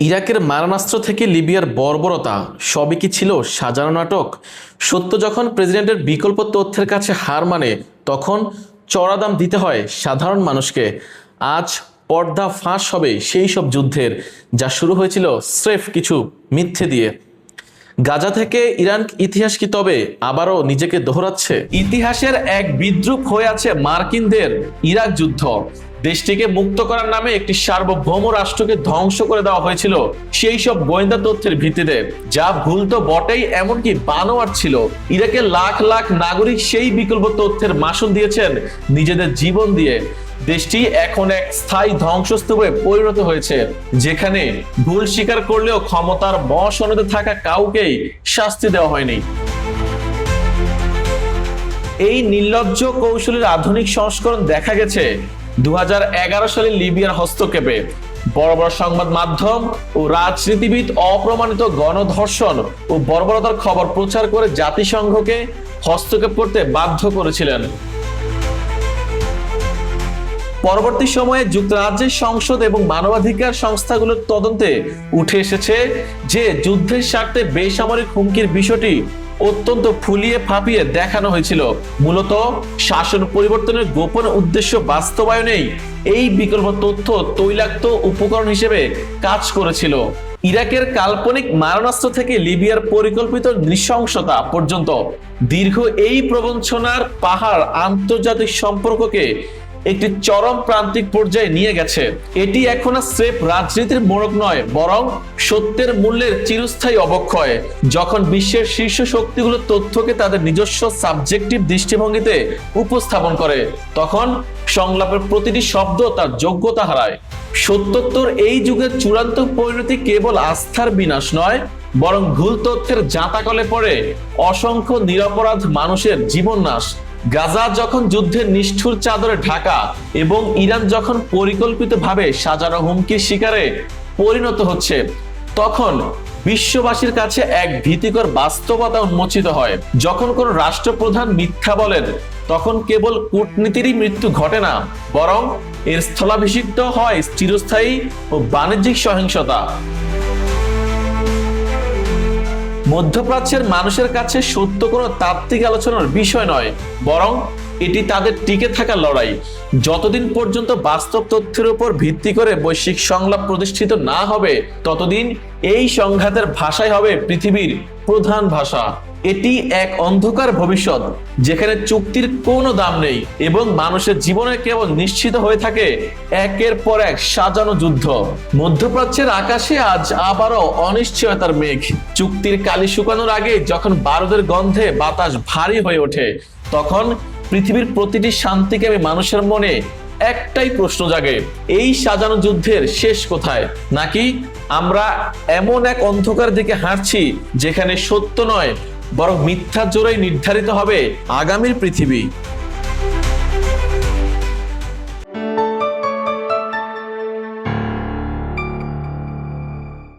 ইরাকের মারণাস্ত্র থেকে লিবিয়ার বর্বরতা সবই কি ছিল সাজানো নাটক? সত্য যখন প্রেসিডেন্টের বিকল্প তথ্যের কাছে হার মানে, তখন চড়া দাম দিতে হয় সাধারণ মানুষকে। আজ পর্দা ফাঁস হবে সেই সব যুদ্ধের, যা শুরু হয়েছিল স্রেফ কিছু মিথ্যে দিয়ে। গাজা থেকে ইরান ইতিহাস কি তবে আবারও নিজেকে দোহরাচ্ছে? ইতিহাসের এক বিদ্রূপ হয়ে আছে মার্কিনদের ইরাক যুদ্ধ। দেশটিকে মুক্ত করার নামে একটি সার্বভৌম রাষ্ট্রকে ধ্বংস করে দেওয়া হয়েছিল সেই সব গোয়েন্দা তথ্যের ভিত্তিতে, যা ভুল তো বটেই, এমনকি বানোয়াট ছিল। ইরাকের লাখ লাখ নাগরিক সেই বিকল্প তথ্যের মাসুল দিয়েছেন নিজেদের জীবন দিয়ে। দেশটি এখন এক স্থায়ী ধ্বংসস্তূপে পরিণত হয়েছে, যেখানে ভুল স্বীকার করলেও ক্ষমতার বসনদে থাকা কাউকেই শাস্তি দেওয়া হয়নি। এই নির্লজ্জ কৌশলের আধুনিক সংস্করণ দেখা গেছে 2011 সালে লিবিয়ার হস্তক্ষেপে। বড় বড় সংবাদ মাধ্যম ও রাজনীতিবিদ অপ্রমাণিত গণধর্ষণ ও বর্বরতার খবর প্রচার করে জাতিসংঘকে হস্তক্ষেপ করতে বাধ্য করেছিলেন। পরবর্তী সময়ে যুক্তরাজ্যের সংসদ এবং মানবাধিকার সংস্থাগুলোর তদন্তে উঠে এসেছে যে যুদ্ধের স্বার্থে বেসামরিক হুমকির বিষয়টি অত্যন্ত ফুলিয়ে ফাঁপিয়ে দেখানো হয়েছিল। মূলত শাসন পরিবর্তনের গোপন উদ্দেশ্য বাস্তবায়নেই এই বিকল্প তথ্য তৈলাক্ত উপকরণ হিসেবে কাজ করেছিল। ইরাকের কাল্পনিক মারণাস্ত্র থেকে লিবিয়ার পরিকল্পিত নৃশংসতা পর্যন্ত দীর্ঘ এই প্রবঞ্চনার পাহাড় আন্তর্জাতিক সম্পর্ককে একটি চরম প্রান্তিক পর্যায়ে নিয়ে গেছে। এটি এখন আর স্রেফ রাজনীতির মোড়ক নয়, বরং সত্যের মূল্যের চিরস্থায়ী অবক্ষয়। যখন বিশ্বের শীর্ষ শক্তিগুলো তথ্যকে তাদের নিজস্ব সাবজেক্টিভ দৃষ্টিভঙ্গিতে উপস্থাপন করে, তখন সংলাপের প্রতিটি শব্দ তার যোগ্যতা হারায়। সত্যোত্তর এই যুগের চূড়ান্ত পরিণতি কেবল আস্থার বিনাশ নয়, বরং ভুল তথ্যের জাঁতাকলে পড়ে অসংখ্য নিরপরাধ মানুষের জীবন নাশ। গাজা যখন যুদ্ধের নিষ্ঠুর চাদরে ঢাকা এবং ইরান যখন পরিকল্পিতভাবে সাজানো হুমকির শিকারে পরিণত হচ্ছে, তখন বিশ্ববাসীর কাছে এক ভীতিকর বাস্তবতা উন্মোচিত হয়। যখন কোন রাষ্ট্রপ্রধান মিথ্যা বলেন, তখন কেবল কূটনীতিরই মৃত্যু ঘটে না, বরং এর স্থলাভিষিক্ত হয় চিরস্থায়ী ও বাণিজ্যিক সহিংসতা। মধ্যপ্রাচ্যের মানুষের কাছে সত্য কোনো তাত্ত্বিক আলোচনার বিষয় নয়, বরং এটি তাদের টিকে থাকার লড়াই। যতদিন পর্যন্ত বাস্তব তথ্যের উপর ভিত্তি করে বৈশ্বিক সংলাপ প্রতিষ্ঠিত না হবে, ততদিন এই সংঘাতের ভাষাই হবে পৃথিবীর প্রধান ভাষা। এটি এক অন্ধকার ভবিষ্যৎ, যেখানে চুক্তির কোনো দাম নেই এবং মানুষের জীবনে কেবল নিশ্চিত হয়ে থাকে একের পর এক সাজানো যুদ্ধ। মধ্যপ্রাচ্যের আকাশে আজ আবারও অনিশ্চয়তার মেঘ। চুক্তির কালি শুকানোর আগে যখন বারুদের গন্ধে বাতাস ভারী হয়ে ওঠে, তখন পৃথিবীর প্রতিটি শান্তিকামী মানুষের মনে একটাই প্রশ্ন জাগে: এই সাজানো যুদ্ধের শেষ কোথায়? নাকি আমরা এমন এক অন্ধকার দিকে হাঁটছি যেখানে সত্য নয়, বরং মিথ্যার জোরেই নির্ধারিত হবে আগামীর পৃথিবী।